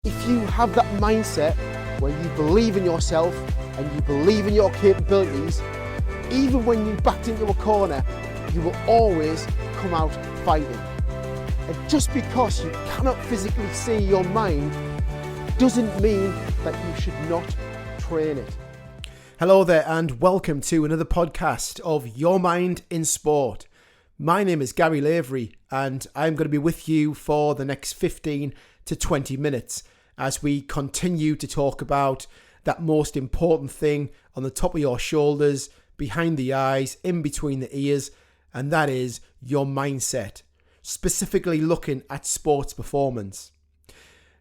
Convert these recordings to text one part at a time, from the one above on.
If you have that mindset where you believe in yourself and you believe in your capabilities, even when you're backed into a corner, you will always come out fighting. And just because you cannot physically see your mind doesn't mean that you should not train it. Hello there and welcome to another podcast of Your Mind in Sport. My name is Gary Lavery and I'm going to be with you for the next 15 to 20 minutes as we continue to talk about that most important thing on the top of your shoulders, behind the eyes, in between the ears, and that is your mindset, specifically looking at sports performance.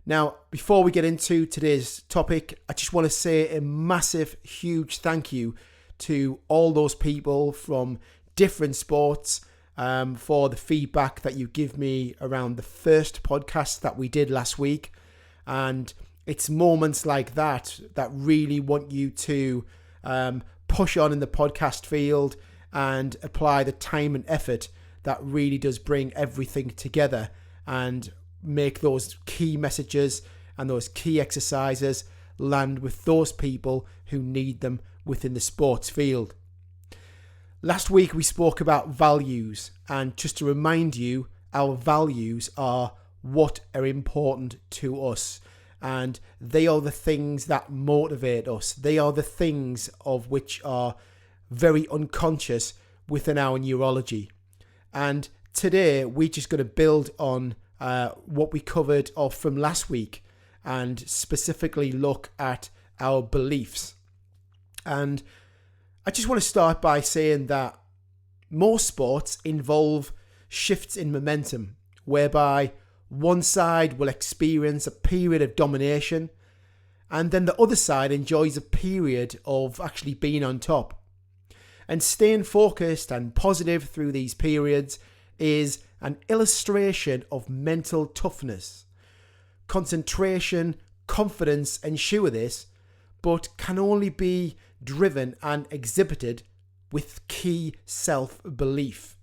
Now, before we get into today's topic, I just want to say a massive, huge thank you to all those people from different sports for the feedback that you give me around the first podcast that we did last week. And it's moments like that that really want you to push on in the podcast field and apply the time and effort that really does bring everything together and make those key messages and those key exercises land with those people who need them within the sports field. Last week we spoke about values, and just to remind you, our values are what are important to us, and they are the things that motivate us. They are the things of which are very unconscious within our neurology. And today we're just going to build on what we covered off from last week and specifically look at our beliefs. And I just want to start by saying that most sports involve shifts in momentum, whereby one side will experience a period of domination and then the other side enjoys a period of actually being on top. And staying focused and positive through these periods is an illustration of mental toughness. Concentration, confidence ensure this, but can only be driven and exhibited with key self-belief.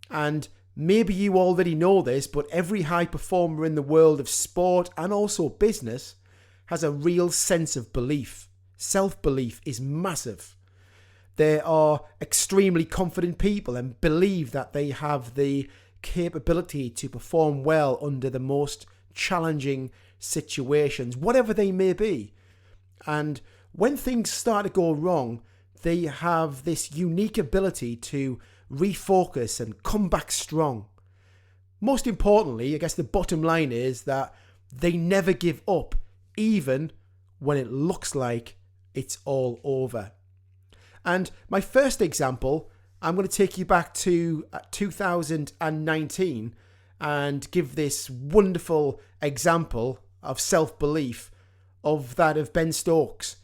And maybe you already know this, but every high performer in the world of sport and also business has a real sense of belief. Self-belief is massive. They are extremely confident people and believe that they have the capability to perform well under the most challenging situations, whatever they may be. And when things start to go wrong, they have this unique ability to refocus and come back strong. Most importantly, I guess the bottom line is that they never give up, even when it looks like it's all over. And my first example, I'm going to take you back to 2019 and give this wonderful example of self-belief of that of Ben Stokes.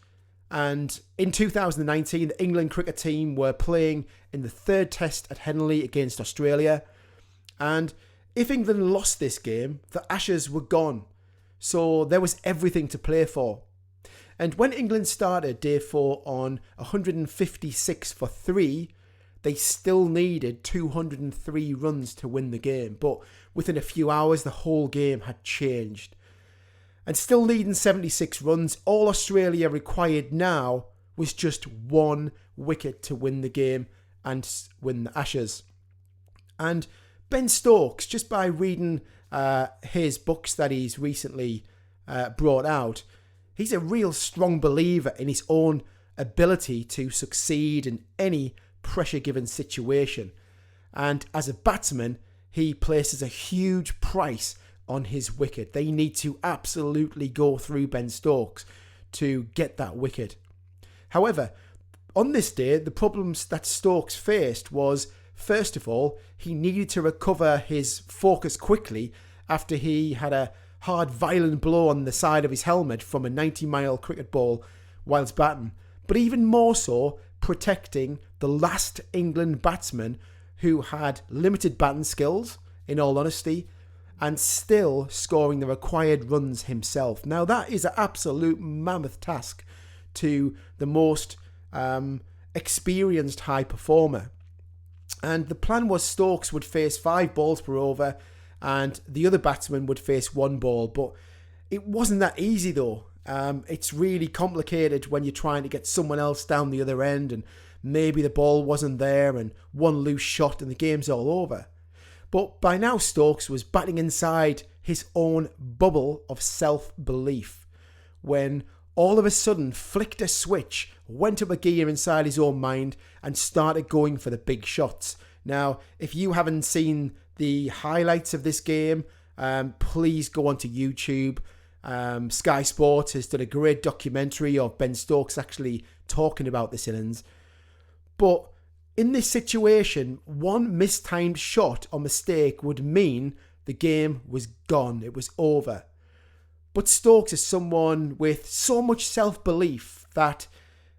And in 2019, the England cricket team were playing in the third test at Henley against Australia. And if England lost this game, the Ashes were gone. So there was everything to play for. And when England started day 4 on 156 for 3, they still needed 203 runs to win the game. But within a few hours, the whole game had changed. And still needing 76 runs, all Australia required now was just one wicket to win the game and win the Ashes. And Ben Stokes, just by reading his books that he's recently brought out, he's a real strong believer in his own ability to succeed in any pressure-given situation. And as a batsman, he places a huge price on his wicket. They need to absolutely go through Ben Stokes to get that wicket. However, on this day, the problems that Stokes faced was, first of all, he needed to recover his focus quickly after he had a hard, violent blow on the side of his helmet from a 90-mile cricket ball whilst batting. But even more so, protecting the last England batsman who had limited batting skills, in all honesty, and still scoring the required runs himself. Now that is an absolute mammoth task to the most experienced high performer. And the plan was Stokes would face 5 balls per over and the other batsman would face 1 ball. But It wasn't that easy though. It's really complicated when you're trying to get someone else down the other end and maybe the ball wasn't there and one loose shot and the game's all over. But by now Stokes was batting inside his own bubble of self-belief when all of a sudden flicked a switch, went up a gear inside his own mind and started going for the big shots. Now, if you haven't seen the highlights of this game, please go onto YouTube. Sky Sports has done a great documentary of Ben Stokes actually talking about this innings. But in this situation, one mistimed shot or mistake would mean the game was gone. It was over. But Stokes is someone with so much self-belief that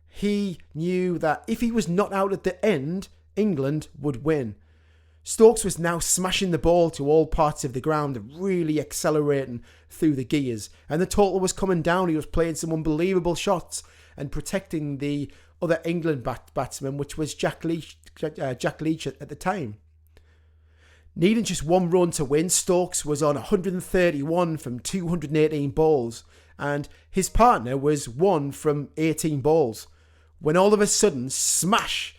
he knew that if he was not out at the end, England would win. Stokes was now smashing the ball to all parts of the ground and really accelerating through the gears. And the total was coming down. He was playing some unbelievable shots and protecting the other England batsman, which was Jack Leach at the time. Needing just one run to win, Stokes was on 131 from 218 balls, and his partner was 1 from 18 balls. When all of a sudden, smash!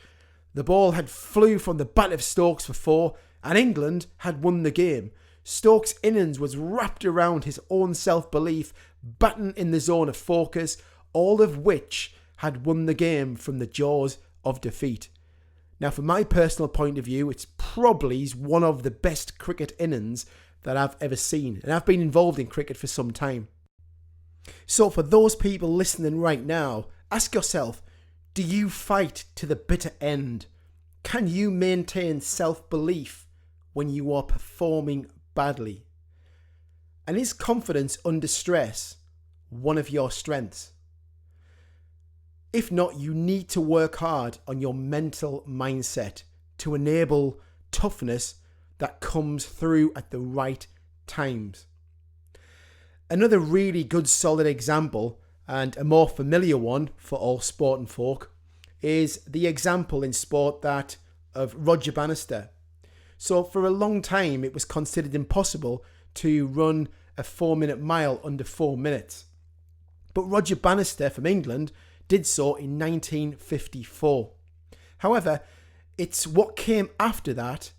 The ball had flew from the bat of Stokes for 4, and England had won the game. Stokes' innings was wrapped around his own self-belief, batting in the zone of focus, all of which had won the game from the jaws of defeat. Now, from my personal point of view, it's probably one of the best cricket innings that I've ever seen, and I've been involved in cricket for some time. So for those people listening right now, ask yourself, do you fight to the bitter end? Can you maintain self-belief when you are performing badly? And is confidence under stress one of your strengths? If not, you need to work hard on your mental mindset to enable toughness that comes through at the right times. Another really good solid example, and a more familiar one for all sporting folk, is the example in sport that of Roger Bannister. So for a long time it was considered impossible to run a 4-minute mile under 4 minutes. But Roger Bannister from England did so in 1954. However, it's what came after that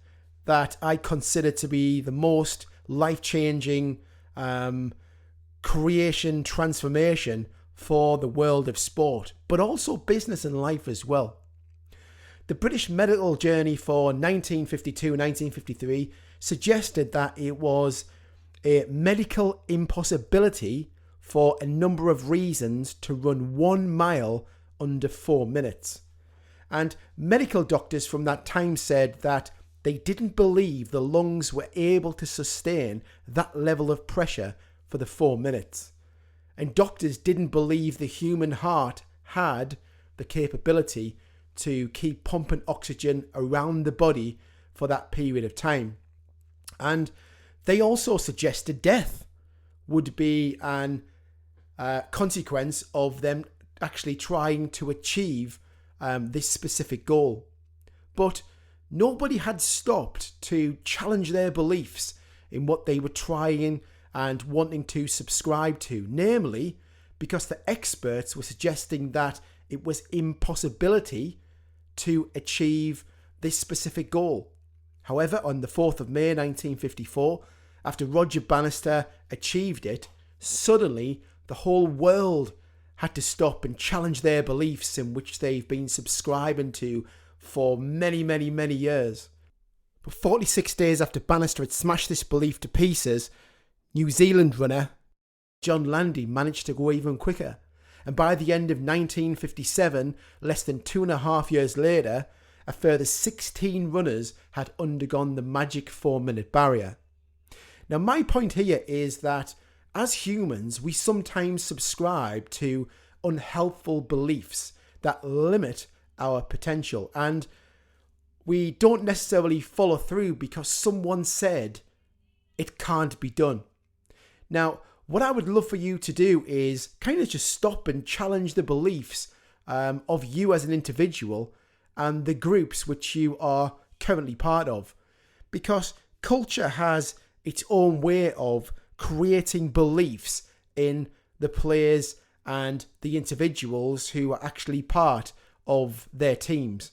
that I consider to be the most life-changing transformation for the world of sport, but also business and life as well. The British medical journey for 1952-1953 suggested that it was a medical impossibility for a number of reasons to run 1 mile under 4 minutes. And medical doctors from that time said that they didn't believe the lungs were able to sustain that level of pressure for the 4 minutes. And doctors didn't believe the human heart had the capability to keep pumping oxygen around the body for that period of time. And they also suggested death would be an consequence of them actually trying to achieve this specific goal. But nobody had stopped to challenge their beliefs in what they were trying and wanting to subscribe to, namely because the experts were suggesting that it was impossibility to achieve this specific goal. However, on the 4th of May 1954, after Roger Bannister achieved it, suddenly the whole world had to stop and challenge their beliefs in which they've been subscribing to for many, many, many years. But 46 days after Bannister had smashed this belief to pieces, New Zealand runner John Landy managed to go even quicker. And by the end of 1957, less than 2.5 years later, a further 16 runners had undergone the magic 4-minute barrier. Now, my point here is that as humans, we sometimes subscribe to unhelpful beliefs that limit our potential, and we don't necessarily follow through because someone said it can't be done. Now, what I would love for you to do is kind of just stop and challenge the beliefs of you as an individual and the groups which you are currently part of. Because culture has its own way of creating beliefs in the players and the individuals who are actually part of their teams.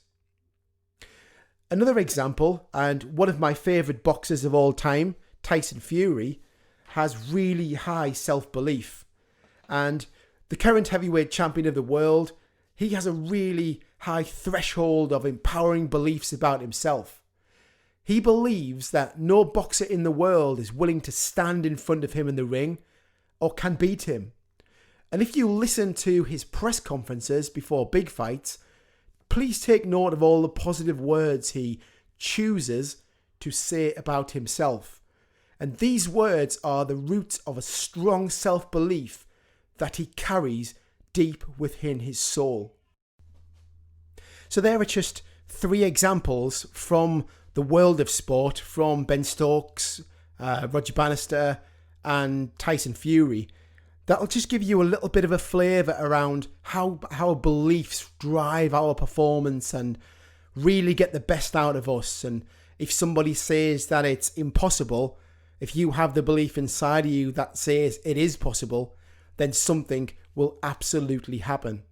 Another example, and one of my favourite boxers of all time, Tyson Fury, has really high self-belief. And the current heavyweight champion of the world, he has a really high threshold of empowering beliefs about himself. He believes that no boxer in the world is willing to stand in front of him in the ring or can beat him. And if you listen to his press conferences before big fights, please take note of all the positive words he chooses to say about himself. And these words are the roots of a strong self-belief that he carries deep within his soul. So there are just 3 examples from the world of sport, from Ben Stokes, Roger Bannister and Tyson Fury. That'll just give you a little bit of a flavour around how our beliefs drive our performance and really get the best out of us. And if somebody says that it's impossible, if you have the belief inside of you that says it is possible, then something will absolutely happen.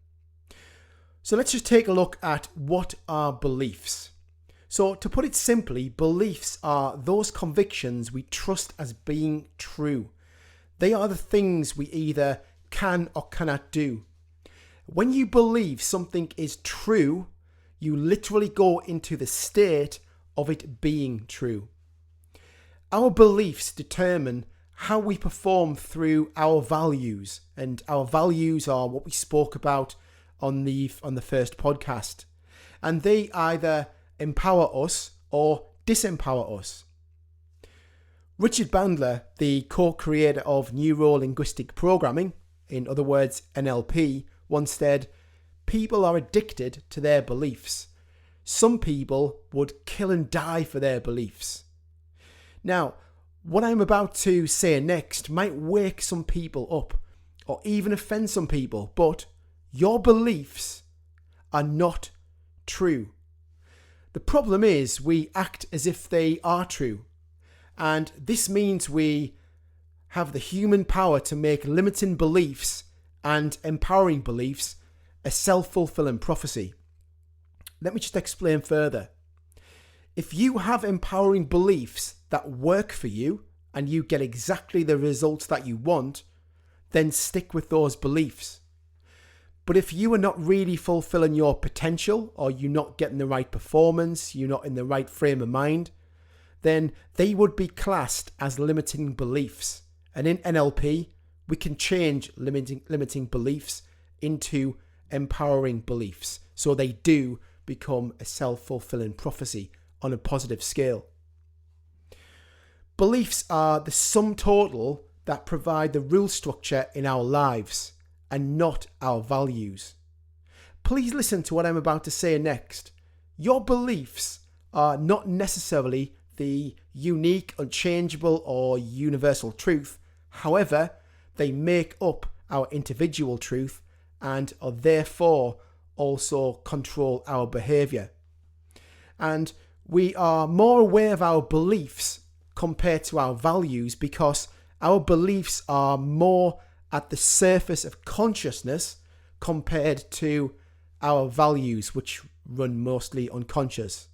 So let's just take a look at what are beliefs. So to put it simply, beliefs are those convictions we trust as being true. They are the things we either can or cannot do. When you believe something is true, you literally go into the state of it being true. Our beliefs determine how we perform through our values, and our values are what we spoke about on the first podcast, and they either empower us or disempower us. Richard Bandler, the co-creator of Neuro-Linguistic Programming, in other words NLP, once said, "People are addicted to their beliefs. Some people would kill and die for their beliefs." Now, what I'm about to say next might wake some people up or even offend some people, but your beliefs are not true. The problem is we act as if they are true. And this means we have the human power to make limiting beliefs and empowering beliefs a self-fulfilling prophecy. Let me just explain further. If you have empowering beliefs that work for you and you get exactly the results that you want, then stick with those beliefs. But if you are not really fulfilling your potential, or you're not getting the right performance, you're not in the right frame of mind, then they would be classed as limiting beliefs. And in NLP, we can change limiting beliefs into empowering beliefs, so they do become a self-fulfilling prophecy on a positive scale. Beliefs are the sum total that provide the rule structure in our lives and not our values. Please listen to what I'm about to say next. Your beliefs are not necessarily the unique, unchangeable, or universal truth. However, they make up our individual truth and are therefore also control our behaviour. And we are more aware of our beliefs compared to our values because our beliefs are more at the surface of consciousness compared to our values, which run mostly unconscious.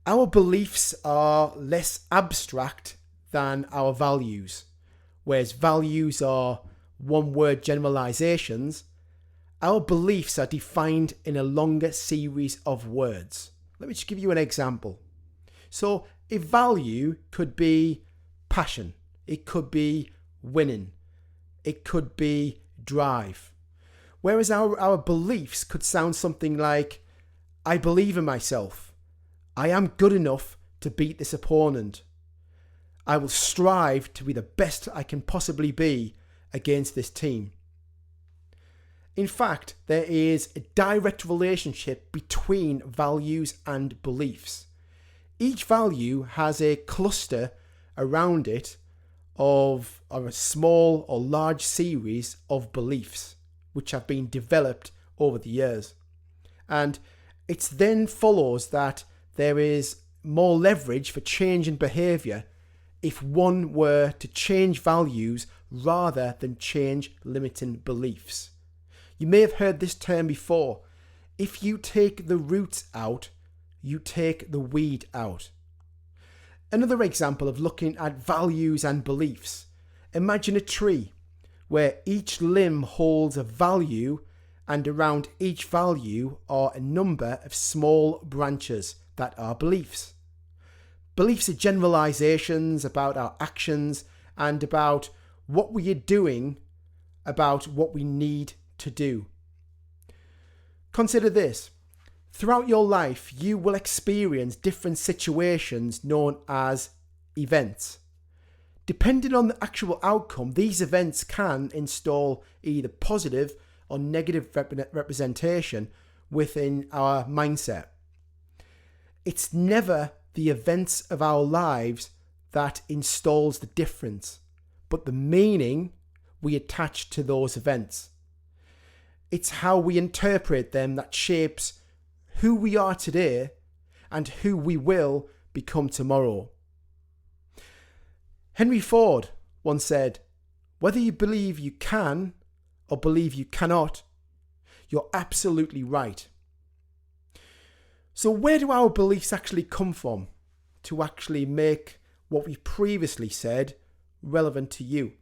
Our beliefs are less abstract than our values, whereas values are one-word generalizations. Our beliefs are defined in a longer series of words. Let me just give you an example. So a value could be passion, it could be winning, it could be drive. Whereas our beliefs could sound something like, I believe in myself. I am good enough to beat this opponent. I will strive to be the best I can possibly be against this team. In fact, there is a direct relationship between values and beliefs. Each value has a cluster around it of a small or large series of beliefs which have been developed over the years. And it then follows that there is more leverage for change in behaviour if one were to change values rather than change limiting beliefs. You may have heard this term before. If you take the roots out, you take the weed out. Another example of looking at values and beliefs. Imagine a tree where each limb holds a value, and around each value are a number of small branches that are beliefs. Beliefs are generalizations about our actions and about what we are doing, about what we need to do. Consider this. Throughout your life, you will experience different situations known as events. Depending on the actual outcome, these events can install either positive or negative representation within our mindset. It's never the events of our lives that installs the difference, but the meaning we attach to those events. It's how we interpret them that shapes who we are today and who we will become tomorrow. Henry Ford once said, "Whether you believe you can or believe you cannot, you're absolutely right." So where do our beliefs actually come from to actually make what we previously said relevant to you?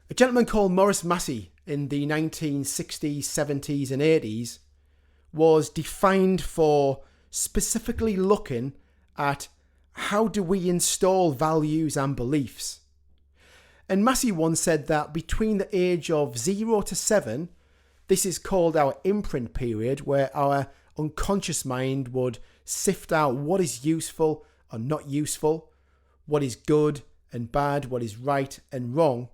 A gentleman called Maurice Massey in the 1960s, 70s and 80s was defined for specifically looking at how do we install values and beliefs. And Massey once said that between the age of 0 to 7, this is called our imprint period, where our unconscious mind would sift out what is useful or not useful, what is good and bad, what is right and wrong.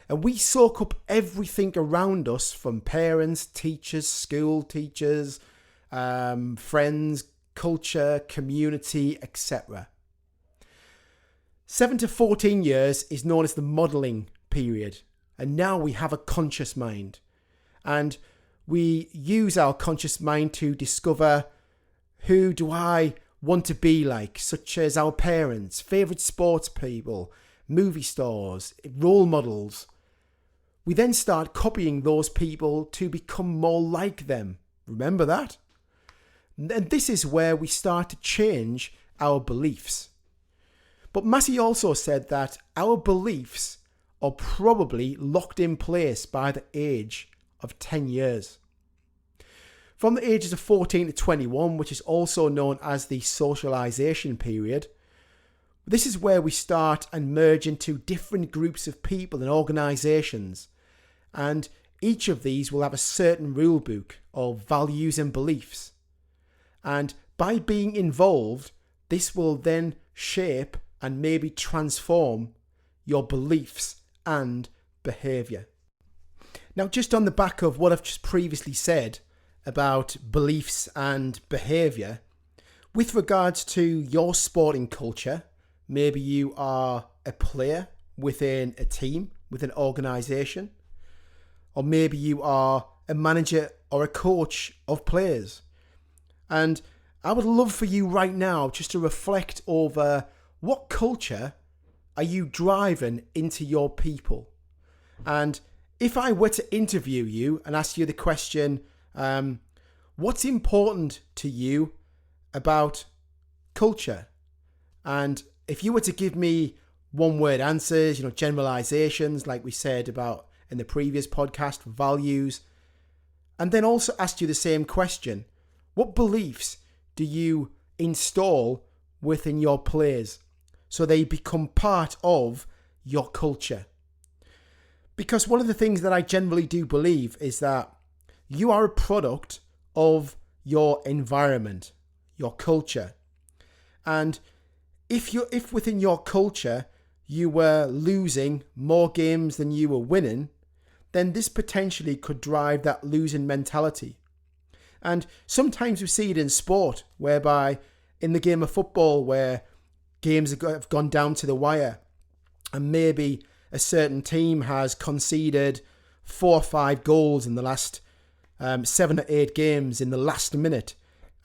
And we soak up everything around us from parents, teachers, school teachers, friends, culture, community, etc. 7 to 14 years is known as the modelling period. And now we have a conscious mind. And we use our conscious mind to discover who do I want to be like, such as our parents, favourite sports people, movie stars, role models. We then start copying those people to become more like them. Remember that? And this is where we start to change our beliefs. But Massey also said that our beliefs are probably locked in place by the age of 10 years. From the ages of 14 to 21, which is also known as the socialization period, this is where we start and merge into different groups of people and organizations. And each of these will have a certain rule book of values and beliefs. And by being involved, this will then shape and maybe transform your beliefs and behaviour. Now, just on the back of what I've just previously said about beliefs and behaviour, with regards to your sporting culture, maybe you are a player within a team, within an organisation, or maybe you are a manager or a coach of players. And I would love for you right now just to reflect over what culture are you driving into your people? And if I were to interview you and ask you the question, what's important to you about culture? And if you were to give me one word answers, generalizations like we said about in the previous podcast, values, and then also ask you the same question, what beliefs do you install within your players so they become part of your culture? Because one of the things that I generally do believe is that you are a product of your environment, your culture. And if within your culture you were losing more games than you were winning, then this potentially could drive that losing mentality. And sometimes we see it in sport, whereby in the game of football, where games have gone down to the wire, and maybe a certain team has conceded 4 or 5 goals in the last 7 or 8 games in the last minute.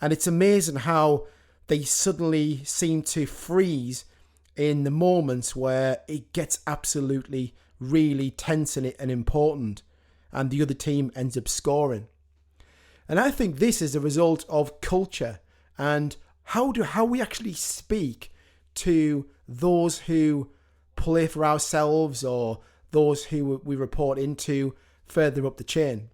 And it's amazing how they suddenly seem to freeze in the moments where it gets absolutely really tense and important and the other team ends up scoring. And I think this is a result of culture and how we actually speak to those who play for ourselves or those who we report into further up the chain.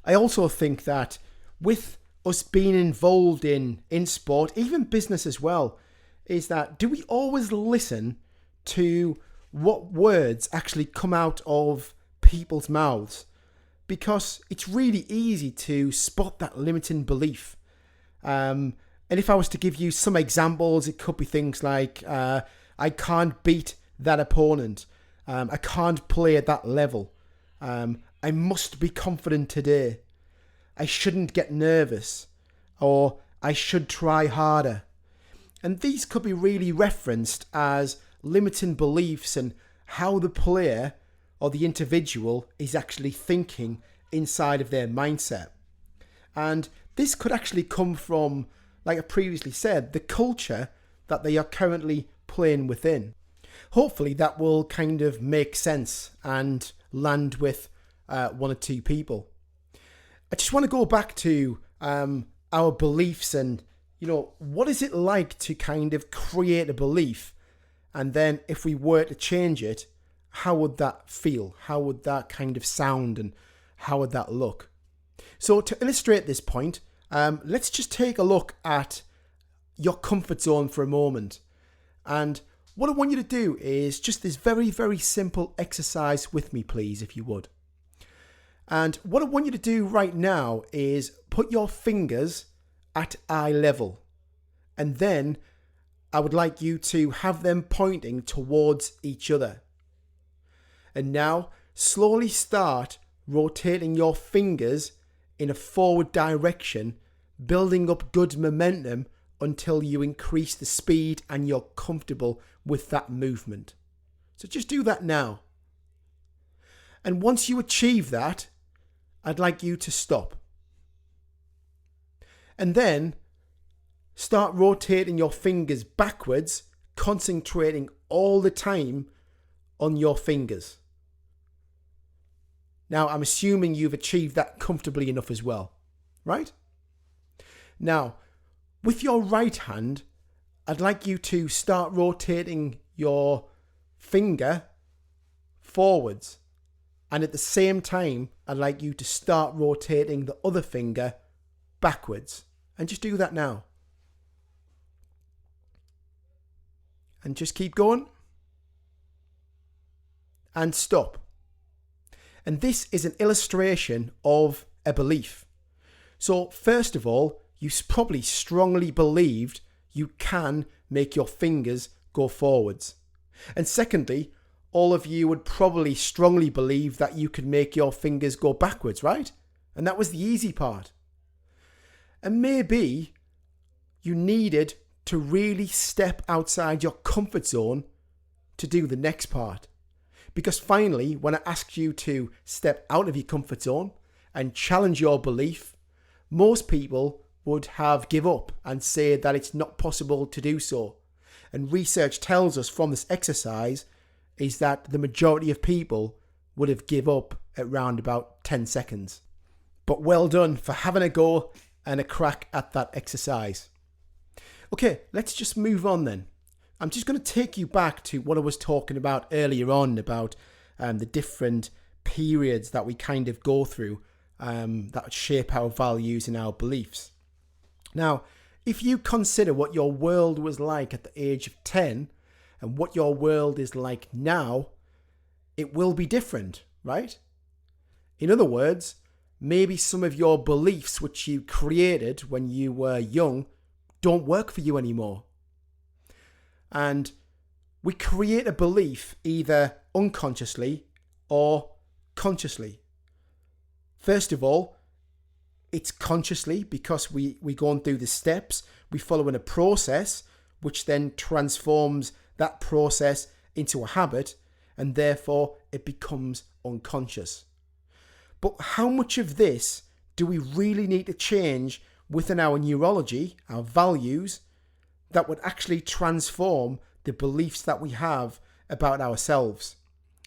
I also think that with us being involved in sport, even business as well, is that do we always listen to what words actually come out of people's mouths? Because it's really easy to spot that limiting belief. And if I was to give you some examples, it could be things like, I can't beat that opponent. I can't play at that level. I must be confident today. I shouldn't get nervous. Or I should try harder. And these could be really referenced as limiting beliefs and how the player or the individual is actually thinking inside of their mindset. And this could actually come from, like I previously said, the culture that they are currently playing within. Hopefully that will kind of make sense and land with one or two people. I just want to go back to our beliefs and, what is it like to kind of create a belief? And then if we were to change it, how would that feel? How would that kind of sound and how would that look? So to illustrate this point, let's just take a look at your comfort zone for a moment. And what I want you to do is just this very, very simple exercise with me, please, if you would. And what I want you to do right now is put your fingers at eye level. And then I would like you to have them pointing towards each other. And now slowly start rotating your fingers in a forward direction, building up good momentum until you increase the speed and you're comfortable with that movement. So just do that now. And once you achieve that, I'd like you to stop. And then start rotating your fingers backwards, concentrating all the time on your fingers. Now, I'm assuming you've achieved that comfortably enough as well, right? Now, with your right hand, I'd like you to start rotating your finger forwards. And at the same time, I'd like you to start rotating the other finger backwards. And just do that now. And just keep going. And stop. And this is an illustration of a belief. So first of all, you probably strongly believed you can make your fingers go forwards. And secondly, all of you would probably strongly believe that you could make your fingers go backwards, right? And that was the easy part. And maybe you needed to really step outside your comfort zone to do the next part. Because finally, when I asked you to step out of your comfort zone and challenge your belief, most people would have give up and say that it's not possible to do so. And research tells us from this exercise is that the majority of people would have give up at around about 10 seconds. But well done for having a go and a crack at that exercise. Okay, let's just move on then. I'm just going to take you back to what I was talking about earlier on about the different periods that we kind of go through that shape our values and our beliefs. Now, if you consider what your world was like at the age of 10 and what your world is like now, it will be different, right? In other words, maybe some of your beliefs which you created when you were young don't work for you anymore. And we create a belief either unconsciously or consciously. First of all, it's consciously because we're going through the steps, we follow in a process which then transforms that process into a habit and therefore it becomes unconscious. But how much of this do we really need to change within our neurology, our values, that would actually transform the beliefs that we have about ourselves.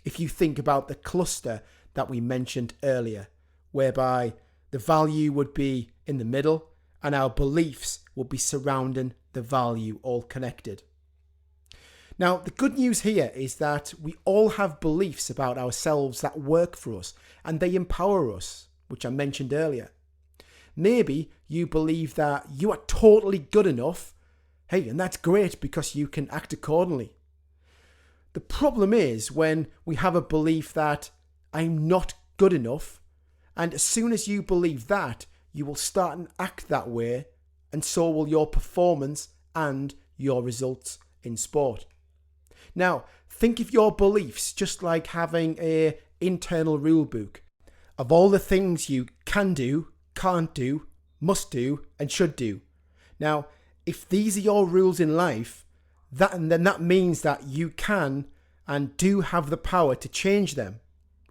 If you think about the cluster that we mentioned earlier, whereby the value would be in the middle and our beliefs would be surrounding the value, all connected. Now, the good news here is that we all have beliefs about ourselves that work for us and they empower us, which I mentioned earlier. Maybe you believe that you are totally good enough. Hey, and that's great because you can act accordingly. The problem is when we have a belief that I'm not good enough, and as soon as you believe that, you will start and act that way, and so will your performance and your results in sport. Now, think of your beliefs just like having an internal rule book of all the things you can do, can't do, must do, and should do. Now, if these are your rules in life, then that means that you can and do have the power to change them,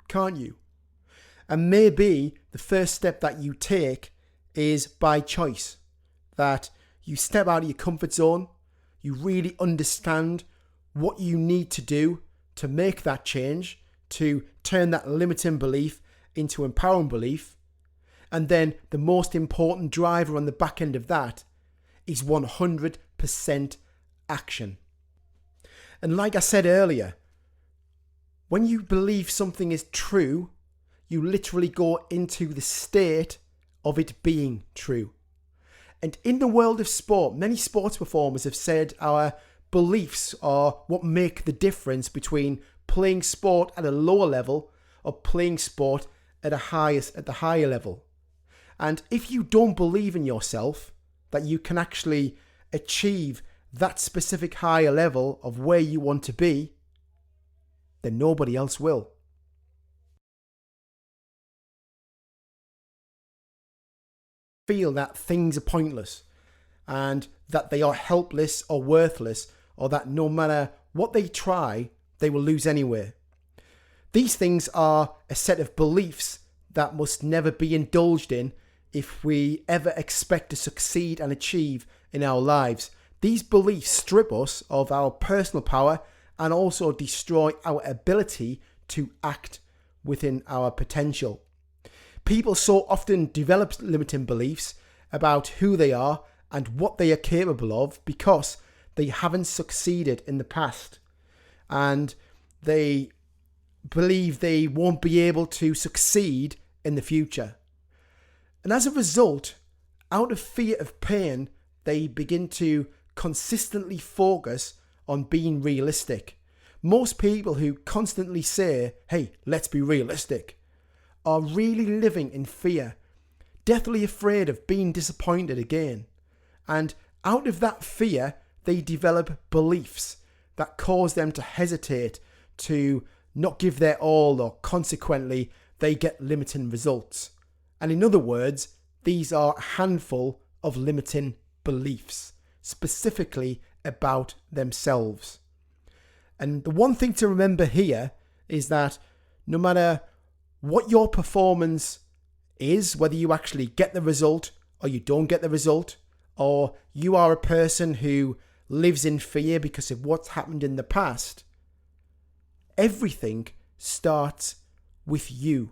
can't you? And maybe the first step that you take is by choice, that you step out of your comfort zone, you really understand what you need to do to make that change, to turn that limiting belief into empowering belief. And then the most important driver on the back end of that is 100% action. And like I said earlier, when you believe something is true, you literally go into the state of it being true. And in the world of sport, many sports performers have said our beliefs are what make the difference between playing sport at a lower level or playing sport at the higher level. And if you don't believe in yourself, that you can actually achieve that specific higher level of where you want to be, then nobody else will. Feel that things are pointless and that they are helpless or worthless, or that no matter what they try, they will lose anyway. These things are a set of beliefs that must never be indulged in if we ever expect to succeed and achieve in our lives. These beliefs strip us of our personal power and also destroy our ability to act within our potential. People so often develop limiting beliefs about who they are and what they are capable of because they haven't succeeded in the past, and they believe they won't be able to succeed in the future. And as a result, out of fear of pain, they begin to consistently focus on being realistic. Most people who constantly say, hey, let's be realistic, are really living in fear, deathly afraid of being disappointed again. And out of that fear, they develop beliefs that cause them to hesitate, to not give their all, or consequently, they get limiting results. And in other words, these are a handful of limiting beliefs, specifically about themselves. And the one thing to remember here is that no matter what your performance is, whether you actually get the result or you don't get the result, or you are a person who lives in fear because of what's happened in the past, everything starts with you.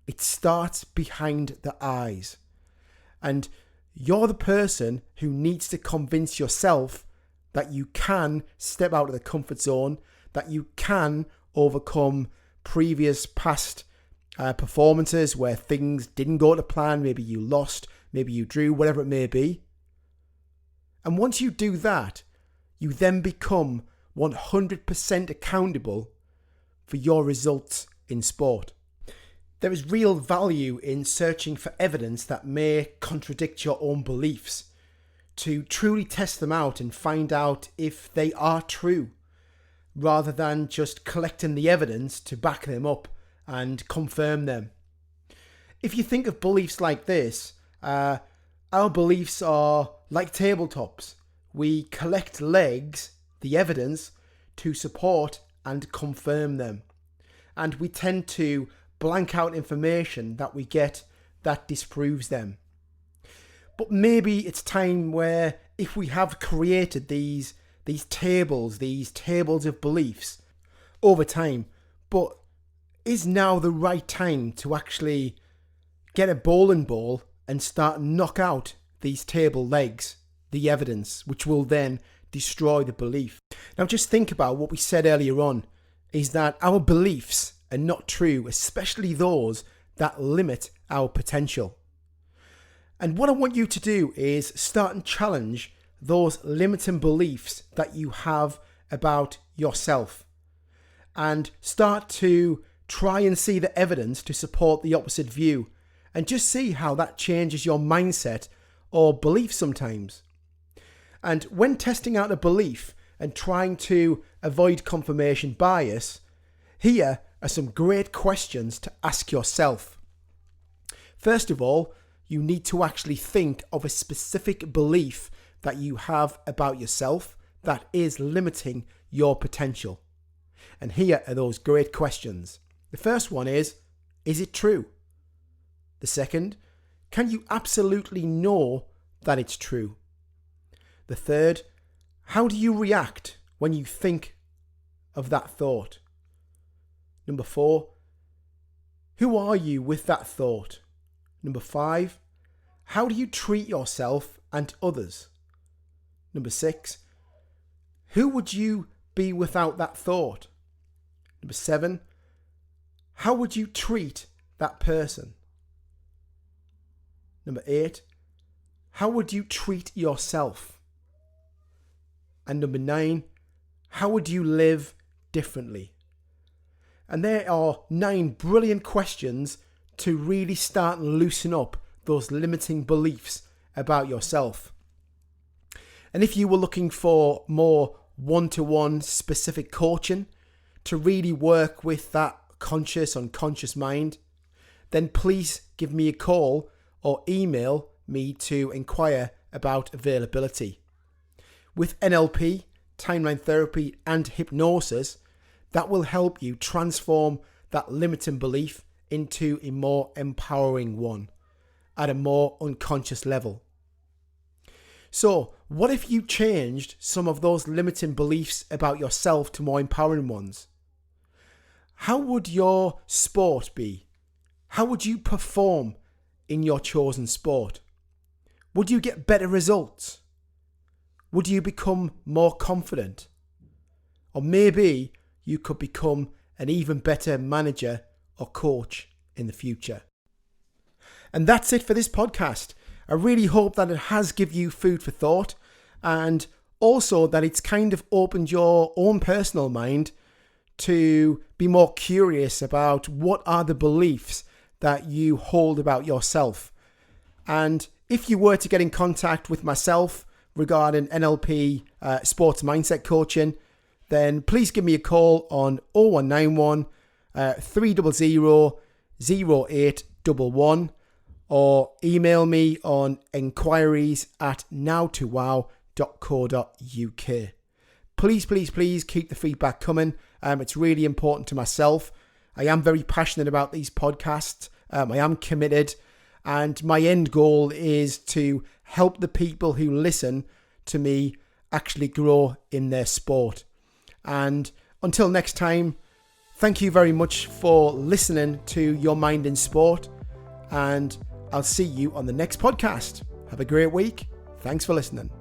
It starts behind the eyes. And you're the person who needs to convince yourself that you can step out of the comfort zone, that you can overcome previous past performances where things didn't go to plan. Maybe you lost, maybe you drew, whatever it may be. And once you do that, you then become 100% accountable for your results in sport. There is real value in searching for evidence that may contradict your own beliefs, to truly test them out and find out if they are true, rather than just collecting the evidence to back them up and confirm them. If you think of beliefs like this, our beliefs are like tabletops. We collect legs, the evidence, to support and confirm them. And we tend to blank out information that we get that disproves them. But maybe it's time where, if we have created these these tables of beliefs over time, but is now the right time to actually get a bowling ball and start knock out these table legs, the evidence, which will then destroy the belief. Now just think about what we said earlier on, is that our beliefs are not true, especially those that limit our potential. And what I want you to do is start and challenge those limiting beliefs that you have about yourself, and start to try and see the evidence to support the opposite view, and just see how that changes your mindset or belief sometimes. And when testing out a belief and trying to avoid confirmation bias, here are some great questions to ask yourself. First of all, you need to actually think of a specific belief that you have about yourself that is limiting your potential. And here are those great questions. The first one is it true? The second, can you absolutely know that it's true? The third, how do you react when you think of that thought? Number 4, who are you with that thought? Number 5, how do you treat yourself and others? Number 6, who would you be without that thought? Number 7, how would you treat that person? Number 8, how would you treat yourself? And number 9, how would you live differently? And there are 9 brilliant questions to really start and loosen up those limiting beliefs about yourself. And if you were looking for more one-to-one specific coaching to really work with that conscious, unconscious mind, then please give me a call or email me to inquire about availability. With NLP, timeline therapy, and hypnosis, that will help you transform that limiting belief into a more empowering one at a more unconscious level. So, what if you changed some of those limiting beliefs about yourself to more empowering ones? How would your sport be? How would you perform in your chosen sport? Would you get better results? Would you become more confident? Or maybe you could become an even better manager or coach in the future. And that's it for this podcast. I really hope that it has given you food for thought, and also that it's kind of opened your own personal mind to be more curious about what are the beliefs that you hold about yourself. And if you were to get in contact with myself regarding NLP sports mindset coaching, then please give me a call on 0191 300 0811 or email me on enquiries@nowtowow.co.uk. Please keep the feedback coming. It's really important to myself. I am very passionate about these podcasts. I am committed, and my end goal is to help the people who listen to me actually grow in their sport. And until next time, thank you very much for listening to Your Mind in Sport, and I'll see you on the next podcast. Have a great week. Thanks for listening.